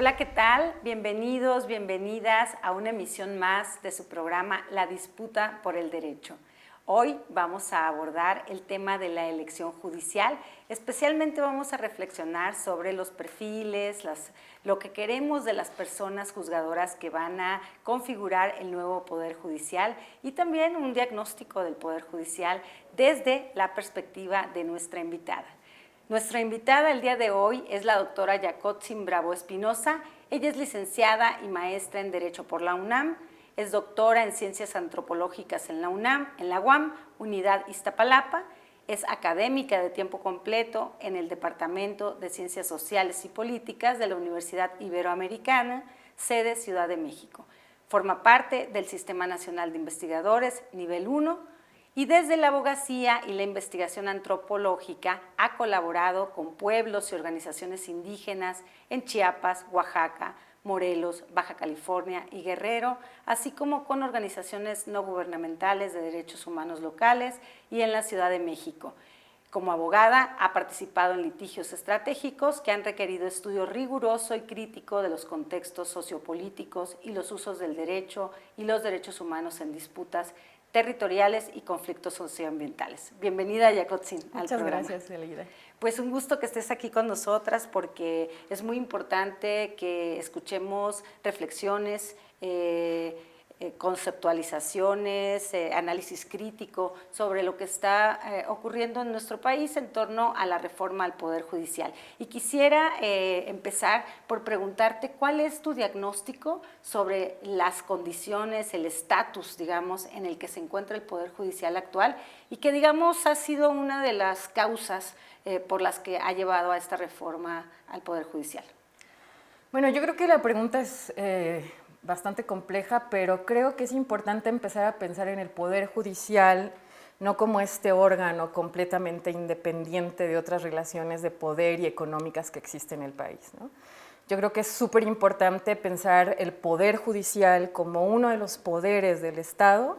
Hola, ¿qué tal? Bienvenidos, bienvenidas a una emisión más de su programa La Disputa por el Derecho. Hoy vamos a abordar el tema de la elección judicial, especialmente vamos a reflexionar sobre los perfiles, lo que queremos de las personas juzgadoras que van a configurar el nuevo Poder Judicial y también un diagnóstico del Poder Judicial desde la perspectiva de nuestra invitada. Nuestra invitada el día de hoy es la doctora Yacotzin Bravo Espinosa. Ella es licenciada y maestra en Derecho por la UNAM, es doctora en Ciencias Antropológicas en la UNAM, en la UAM, Unidad Iztapalapa, es académica de tiempo completo en el Departamento de Ciencias Sociales y Políticas de la Universidad Iberoamericana, sede Ciudad de México. Forma parte del Sistema Nacional de Investigadores, nivel 1, y desde la abogacía y la investigación antropológica ha colaborado con pueblos y organizaciones indígenas en Chiapas, Oaxaca, Morelos, Baja California y Guerrero, así como con organizaciones no gubernamentales de derechos humanos locales y en la Ciudad de México. Como abogada, ha participado en litigios estratégicos que han requerido estudio riguroso y crítico de los contextos sociopolíticos y los usos del derecho y los derechos humanos en disputas territoriales y conflictos socioambientales. Bienvenida, Yacotzin, al programa. Muchas gracias, Elida. Pues un gusto que estés aquí con nosotras porque es muy importante que escuchemos reflexiones, conceptualizaciones, análisis crítico sobre lo que está ocurriendo en nuestro país en torno a la reforma al Poder Judicial. Y quisiera empezar por preguntarte cuál es tu diagnóstico sobre las condiciones, el estatus, digamos, en el que se encuentra el Poder Judicial actual y que, digamos, ha sido una de las causas por las que ha llevado a esta reforma al Poder Judicial. Bueno, yo creo que la pregunta es bastante compleja, pero creo que es importante empezar a pensar en el Poder Judicial no como este órgano completamente independiente de otras relaciones de poder y económicas que existen en el país, ¿no? Yo creo que es súper importante pensar el Poder Judicial como uno de los poderes del Estado,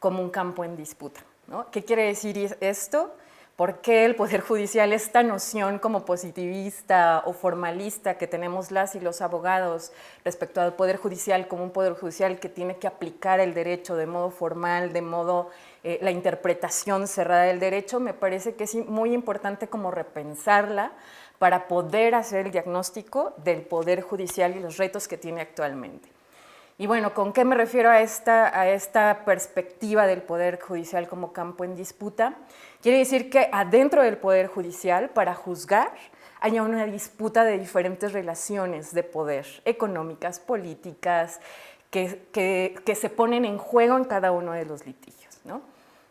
como un campo en disputa, ¿no? ¿Qué quiere decir esto? ¿Por qué el Poder Judicial, esta noción como positivista o formalista que tenemos las y los abogados respecto al Poder Judicial como un Poder Judicial que tiene que aplicar el derecho de modo formal, de modo la interpretación cerrada del derecho? Me parece que es muy importante como repensarla para poder hacer el diagnóstico del Poder Judicial y los retos que tiene actualmente. Y bueno, ¿con qué me refiero a esta perspectiva del Poder Judicial como campo en disputa? Quiere decir que adentro del Poder Judicial, para juzgar, haya una disputa de diferentes relaciones de poder, económicas, políticas, que se ponen en juego en cada uno de los litigios, ¿no?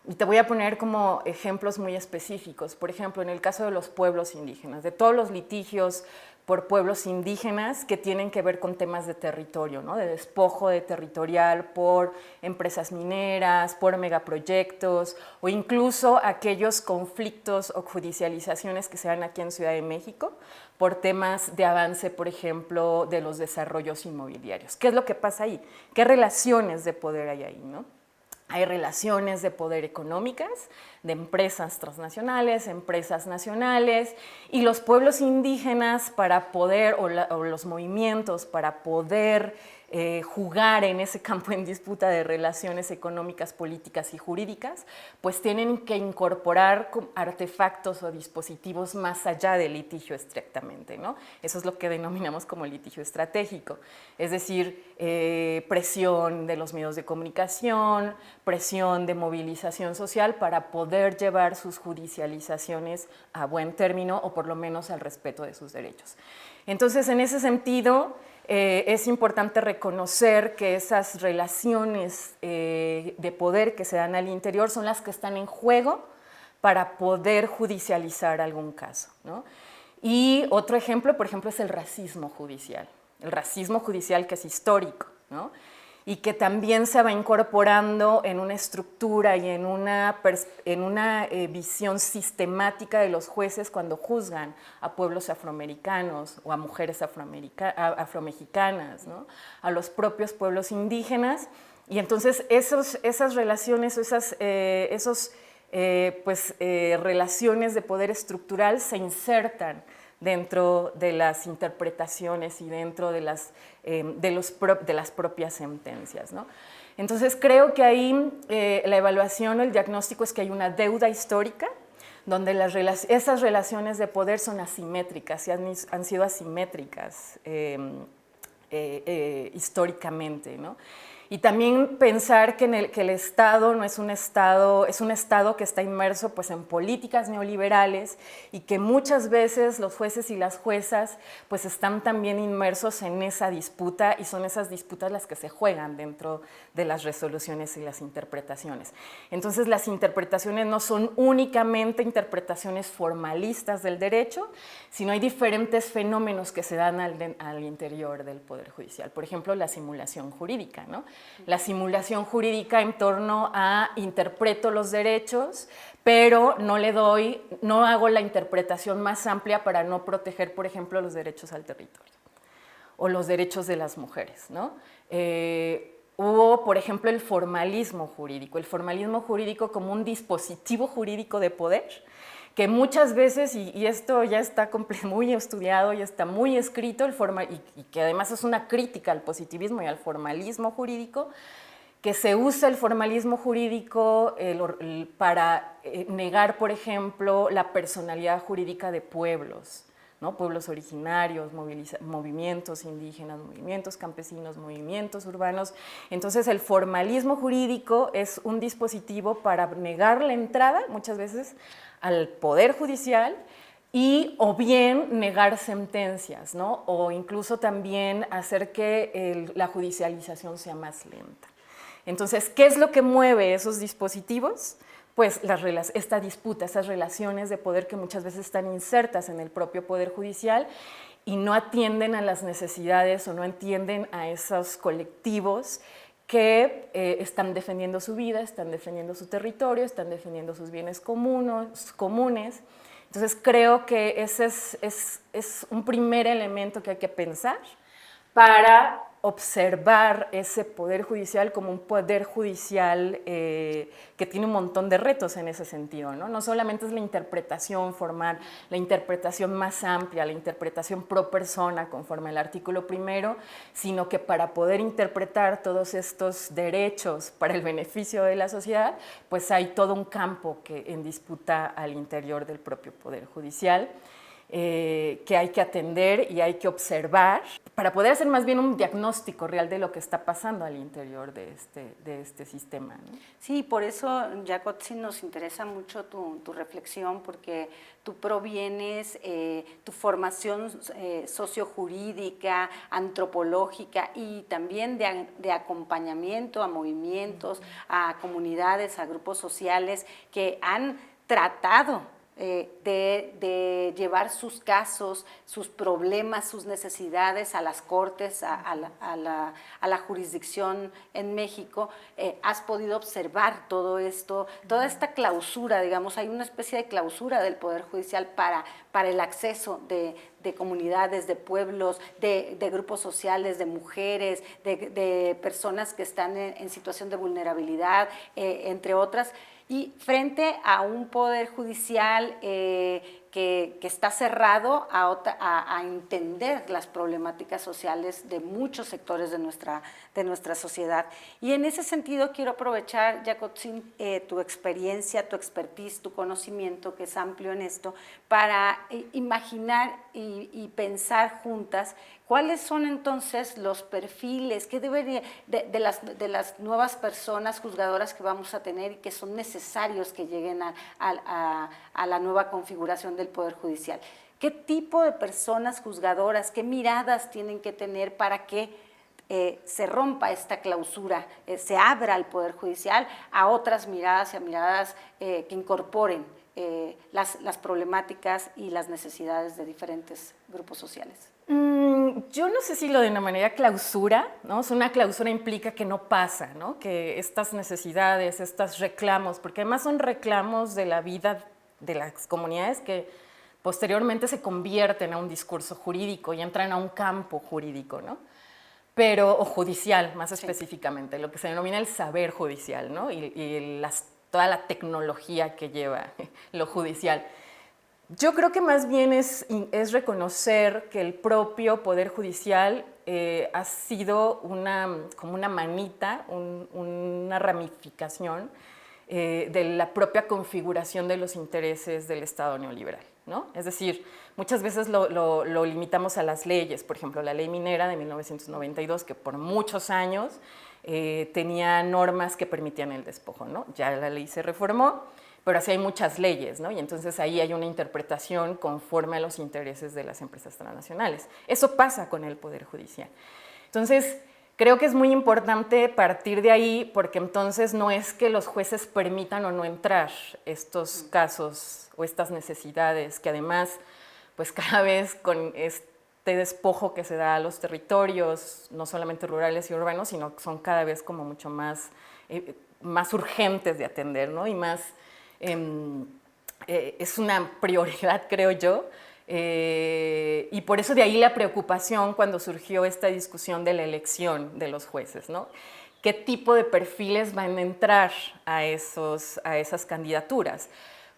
Y te voy a poner como ejemplos muy específicos. Por ejemplo, en el caso de los pueblos indígenas, de todos los litigios por pueblos indígenas que tienen que ver con temas de territorio, ¿no? De despojo de territorial por empresas mineras, por megaproyectos o incluso aquellos conflictos o judicializaciones que se dan aquí en Ciudad de México por temas de avance, por ejemplo, de los desarrollos inmobiliarios. ¿Qué es lo que pasa ahí? ¿Qué relaciones de poder hay ahí, no? Hay relaciones de poder económicas, de empresas transnacionales, empresas nacionales, y los pueblos indígenas para poder, o los movimientos para poder jugar en ese campo en disputa de relaciones económicas, políticas y jurídicas, pues tienen que incorporar artefactos o dispositivos más allá del litigio estrictamente, ¿no? Eso es lo que denominamos como litigio estratégico, es decir, presión de los medios de comunicación, presión de movilización social para poder llevar sus judicializaciones a buen término o por lo menos al respeto de sus derechos. Entonces, en ese sentido, es importante reconocer que esas relaciones de poder que se dan al interior son las que están en juego para poder judicializar algún caso, ¿no? Y otro ejemplo, por ejemplo, es el racismo judicial que es histórico, ¿no? Y que también se va incorporando en una estructura y en una visión sistemática de los jueces cuando juzgan a pueblos afroamericanos o a mujeres afromexicanas, ¿no? A los propios pueblos indígenas. Y entonces esas relaciones, relaciones de poder estructural se insertan dentro de las interpretaciones y dentro de las, de las propias sentencias, ¿no? Entonces creo que ahí la evaluación o el diagnóstico es que hay una deuda histórica donde esas relaciones de poder son asimétricas y han sido asimétricas históricamente, ¿no? Y también pensar que, que el Estado no es un Estado, es un Estado que está inmerso pues, en políticas neoliberales y que muchas veces los jueces y las juezas pues, están también inmersos en esa disputa y son esas disputas las que se juegan dentro de las resoluciones y las interpretaciones. Entonces las interpretaciones no son únicamente interpretaciones formalistas del derecho, sino hay diferentes fenómenos que se dan al interior del Poder Judicial. Por ejemplo, la simulación jurídica, ¿no? La simulación jurídica en torno a interpreto los derechos, pero no hago la interpretación más amplia para no proteger, por ejemplo, los derechos al territorio o los derechos de las mujeres, ¿no? Hubo, por ejemplo, el formalismo jurídico como un dispositivo jurídico de poder, que muchas veces, y esto ya está muy estudiado, ya está muy escrito, y que además es una crítica al positivismo y al formalismo jurídico, que se usa el formalismo jurídico para negar, por ejemplo, la personalidad jurídica de pueblos, ¿no? Pueblos originarios, movimientos indígenas, movimientos campesinos, movimientos urbanos. Entonces el formalismo jurídico es un dispositivo para negar la entrada, muchas veces, al Poder Judicial y o bien negar sentencias, ¿no? O incluso también hacer que la judicialización sea más lenta. Entonces, ¿qué es lo que mueve esos dispositivos? Pues esta disputa, esas relaciones de poder que muchas veces están insertas en el propio Poder Judicial y no atienden a las necesidades o no atienden a esos colectivos que están defendiendo su vida, están defendiendo su territorio, están defendiendo sus bienes comunes. Entonces creo que ese es un primer elemento que hay que pensar para observar ese Poder Judicial como un Poder Judicial que tiene un montón de retos en ese sentido, ¿no? No solamente es la interpretación formal, la interpretación más amplia, la interpretación pro persona conforme al artículo primero, sino que para poder interpretar todos estos derechos para el beneficio de la sociedad, pues hay todo un campo en disputa al interior del propio Poder Judicial. Que hay que atender y hay que observar para poder hacer más bien un diagnóstico real de lo que está pasando al interior de este sistema, ¿no? Sí, por eso, Jacotzi, nos interesa mucho tu reflexión, porque tú provienes, tu formación sociojurídica, antropológica y también de acompañamiento a movimientos, a comunidades, a grupos sociales que han tratado de llevar sus casos, sus problemas, sus necesidades a las cortes, a la jurisdicción en México. Has podido observar todo esto, toda esta clausura, digamos, hay una especie de clausura del Poder Judicial para el acceso de comunidades, de pueblos, de grupos sociales, de mujeres, de personas que están en situación de vulnerabilidad, entre otras. Y frente a un Poder Judicial que está cerrado a entender las problemáticas sociales de muchos sectores de nuestra sociedad. Y en ese sentido quiero aprovechar, Jacotzi, tu experiencia, tu expertise, tu conocimiento, que es amplio en esto, para imaginar y pensar juntas cuáles son entonces los perfiles que debería de las nuevas personas juzgadoras que vamos a tener y que son necesarios que lleguen a la nueva configuración del Poder Judicial. ¿Qué tipo de personas juzgadoras, qué miradas tienen que tener para que se rompa esta clausura, se abra el Poder Judicial a otras miradas y a miradas que incorporen las problemáticas y las necesidades de diferentes grupos sociales? Yo no sé si lo denominaría clausura, ¿no? Una clausura implica que no pasa, ¿no? Que estas necesidades, estos reclamos, porque además son reclamos de la vida de las comunidades que posteriormente se convierten a un discurso jurídico y entran a un campo jurídico, ¿no? O judicial, más específicamente, lo que se denomina el saber judicial, ¿no? Y toda la tecnología que lleva lo judicial. Yo creo que más bien es reconocer que el propio Poder Judicial ha sido como una manita, una ramificación de la propia configuración de los intereses del Estado neoliberal, ¿no? Es decir, muchas veces lo limitamos a las leyes, por ejemplo, la ley minera de 1992, que por muchos años tenía normas que permitían el despojo, ¿no? Ya la ley se reformó, pero así hay muchas leyes, ¿no? Y entonces ahí hay una interpretación conforme a los intereses de las empresas transnacionales. Eso pasa con el Poder Judicial. Entonces, creo que es muy importante partir de ahí, porque entonces no es que los jueces permitan o no entrar estos casos o estas necesidades, que además, pues cada vez con este despojo que se da a los territorios, no solamente rurales y urbanos, sino que son cada vez como mucho más, más urgentes de atender, ¿no? Y más, es una prioridad, creo yo, y por eso de ahí la preocupación cuando surgió esta discusión de la elección de los jueces, ¿no? ¿Qué tipo de perfiles van a entrar a esas candidaturas?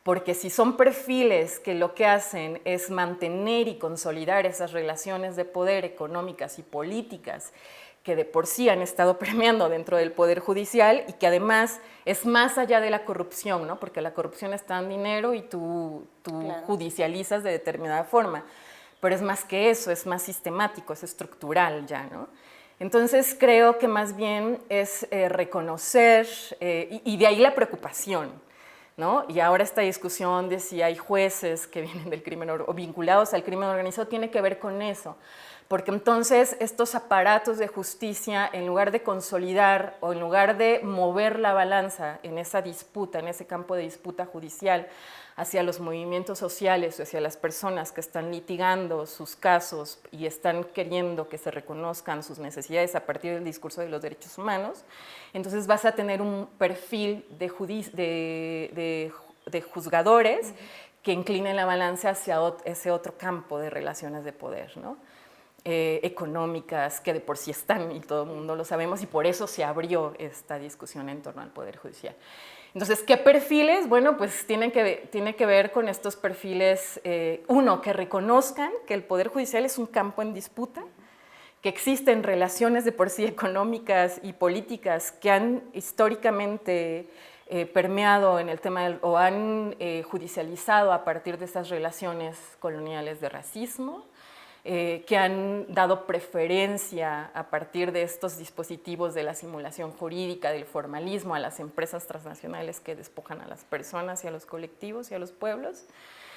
Porque si son perfiles que lo que hacen es mantener y consolidar esas relaciones de poder económicas y políticas que de por sí han estado permeando dentro del Poder Judicial y que además es más allá de la corrupción, ¿no? Porque la corrupción está en dinero y tú claro, judicializas de determinada forma, pero es más que eso, es más sistemático, es estructural ya, ¿no? Entonces creo que más bien es reconocer, y de ahí la preocupación, ¿no? Y ahora esta discusión de si hay jueces que vienen del crimen o vinculados al crimen organizado tiene que ver con eso, porque entonces estos aparatos de justicia, en lugar de consolidar o en lugar de mover la balanza en esa disputa, en ese campo de disputa judicial, hacia los movimientos sociales o hacia las personas que están litigando sus casos y están queriendo que se reconozcan sus necesidades a partir del discurso de los derechos humanos, entonces vas a tener un perfil de juzgadores que inclinen la balanza hacia ese otro campo de relaciones de poder, ¿no? Económicas, que de por sí están y todo el mundo lo sabemos, y por eso se abrió esta discusión en torno al Poder Judicial. Entonces, ¿qué perfiles? Bueno, pues tiene que ver con estos perfiles, uno, que reconozcan que el Poder Judicial es un campo en disputa, que existen relaciones de por sí económicas y políticas que han históricamente permeado en el tema o han judicializado a partir de esas relaciones coloniales de racismo, que han dado preferencia a partir de estos dispositivos de la simulación jurídica, del formalismo, a las empresas transnacionales que despojan a las personas y a los colectivos y a los pueblos.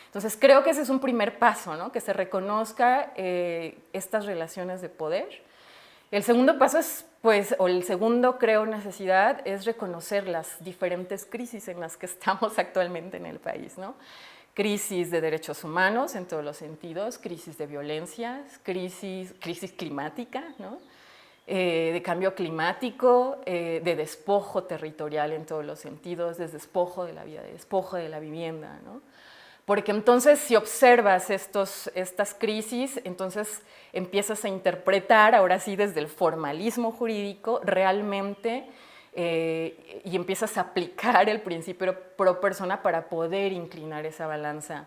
Entonces creo que ese es un primer paso, ¿no? Que se reconozca estas relaciones de poder. El segundo paso es, pues, o el segundo, creo, necesidad es reconocer las diferentes crisis en las que estamos actualmente en el país, ¿no? Crisis de derechos humanos en todos los sentidos, crisis de violencias, crisis climática, ¿no? De cambio climático, de despojo territorial en todos los sentidos, de despojo de la vida, de despojo de la vivienda, ¿no? Porque entonces si observas estas crisis, entonces empiezas a interpretar, ahora sí desde el formalismo jurídico, realmente, y empiezas a aplicar el principio pro persona para poder inclinar esa balanza.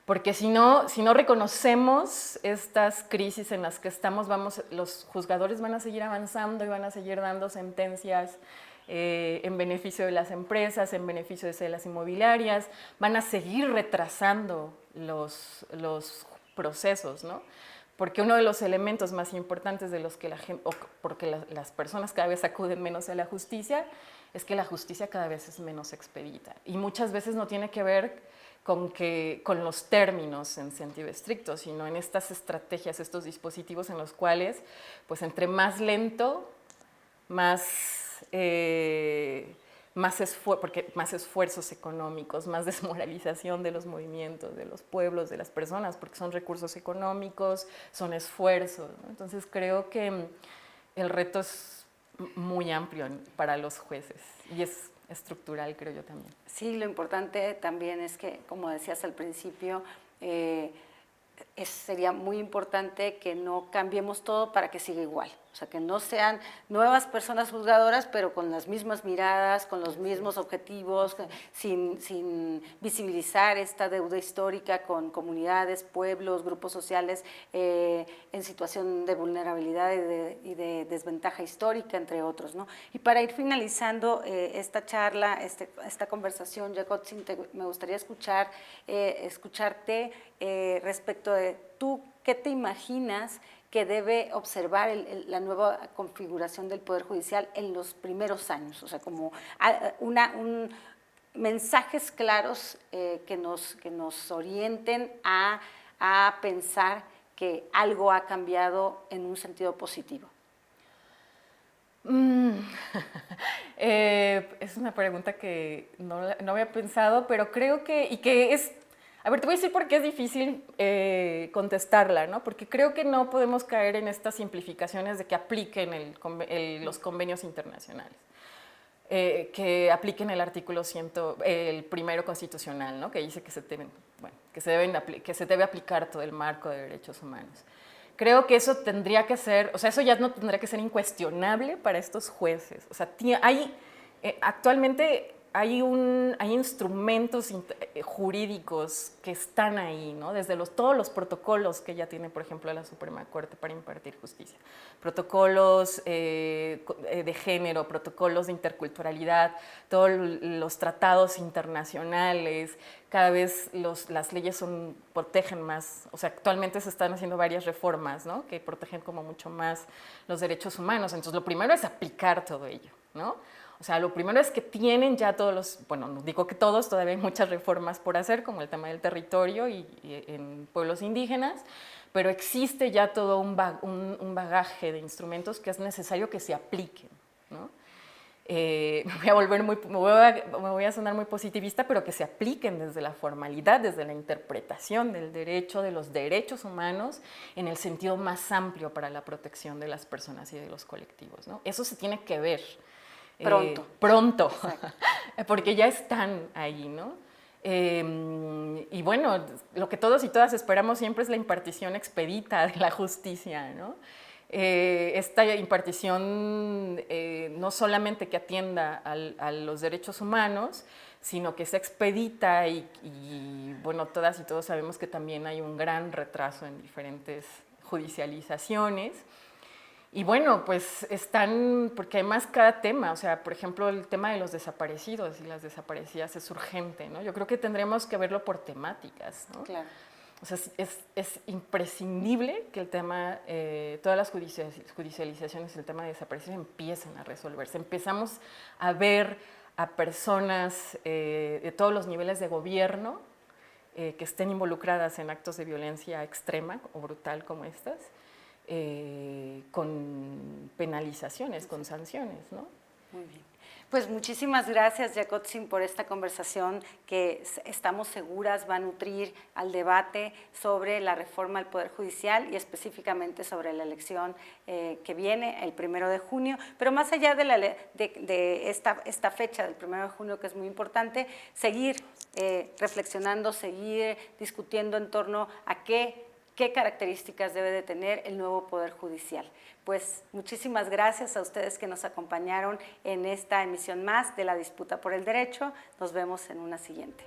Porque si no reconocemos estas crisis en las que estamos, los juzgadores van a seguir avanzando y van a seguir dando sentencias en beneficio de las empresas, en beneficio de las inmobiliarias, van a seguir retrasando los procesos, ¿no? Porque uno de los elementos más importantes de los que la gente, o porque las personas cada vez acuden menos a la justicia, es que la justicia cada vez es menos expedita. Y muchas veces no tiene que ver con los términos en sentido estricto, sino en estas estrategias, estos dispositivos en los cuales, pues entre más lento, más esfuerzos económicos, más desmoralización de los movimientos, de los pueblos, de las personas, porque son recursos económicos, son esfuerzos, ¿no? Entonces creo que el reto es muy amplio para los jueces y es estructural, creo yo también. Sí, lo importante también es que, como decías al principio, sería muy importante que no cambiemos todo para que siga igual. O sea, que no sean nuevas personas juzgadoras, pero con las mismas miradas, con los mismos objetivos, sin visibilizar esta deuda histórica con comunidades, pueblos, grupos sociales en situación de vulnerabilidad y de desventaja histórica, entre otros, ¿no? Y para ir finalizando esta charla, esta conversación, Yacotzin, me gustaría escucharte respecto de tú, ¿qué te imaginas que debe observar la nueva configuración del Poder Judicial en los primeros años? O sea, como mensajes claros que nos orienten a pensar que algo ha cambiado en un sentido positivo. Es una pregunta que no había pensado, pero creo que es... A ver, te voy a decir por qué es difícil contestarla, ¿no? Porque creo que no podemos caer en estas simplificaciones de que apliquen los convenios internacionales, que apliquen el artículo el primero constitucional, ¿no? Que dice que se debe aplicar todo el marco de derechos humanos. Creo que eso tendría que ser, o sea, eso ya no tendría que ser incuestionable para estos jueces. O sea, actualmente hay instrumentos jurídicos que están ahí, ¿no? Desde todos los protocolos que ya tiene, por ejemplo, la Suprema Corte para impartir justicia. Protocolos de género, protocolos de interculturalidad, todos los tratados internacionales. Cada vez las leyes protegen más, o sea, actualmente se están haciendo varias reformas, ¿no? Que protegen como mucho más los derechos humanos. Entonces, lo primero es aplicar todo ello, ¿no? O sea, lo primero es que tienen ya bueno, no digo que todos, todavía hay muchas reformas por hacer, como el tema del territorio y en pueblos indígenas, pero existe ya todo un bagaje de instrumentos que es necesario que se apliquen, ¿no? Me voy a sonar muy positivista, pero que se apliquen desde la formalidad, desde la interpretación del derecho, de los derechos humanos, en el sentido más amplio para la protección de las personas y de los colectivos, ¿no? Eso se tiene que ver. Pronto, porque ya están ahí, ¿no? Y bueno, lo que todos y todas esperamos siempre es la impartición expedita de la justicia, ¿no? Esta impartición no solamente que atienda a los derechos humanos, sino que sea expedita y bueno, todas y todos sabemos que también hay un gran retraso en diferentes judicializaciones. Y bueno, pues porque además cada tema, o sea, por ejemplo, el tema de los desaparecidos y las desaparecidas es urgente, ¿no? Yo creo que tendremos que verlo por temáticas, ¿no? Claro. O sea, es imprescindible que el tema, todas las judicializaciones del tema de desaparecidos empiecen a resolverse. Empezamos a ver a personas de todos los niveles de gobierno que estén involucradas en actos de violencia extrema o brutal como estas, con penalizaciones, con sanciones, ¿no? Muy bien. Pues muchísimas gracias, Yacotzin, por esta conversación que estamos seguras va a nutrir al debate sobre la reforma al Poder Judicial y específicamente sobre la elección que viene el 1 de junio. Pero más allá de esta fecha del 1 de junio, que es muy importante, seguir reflexionando, seguir discutiendo en torno a qué características debe de tener el nuevo Poder Judicial. Pues muchísimas gracias a ustedes que nos acompañaron en esta emisión más de La Disputa por el Derecho. Nos vemos en una siguiente.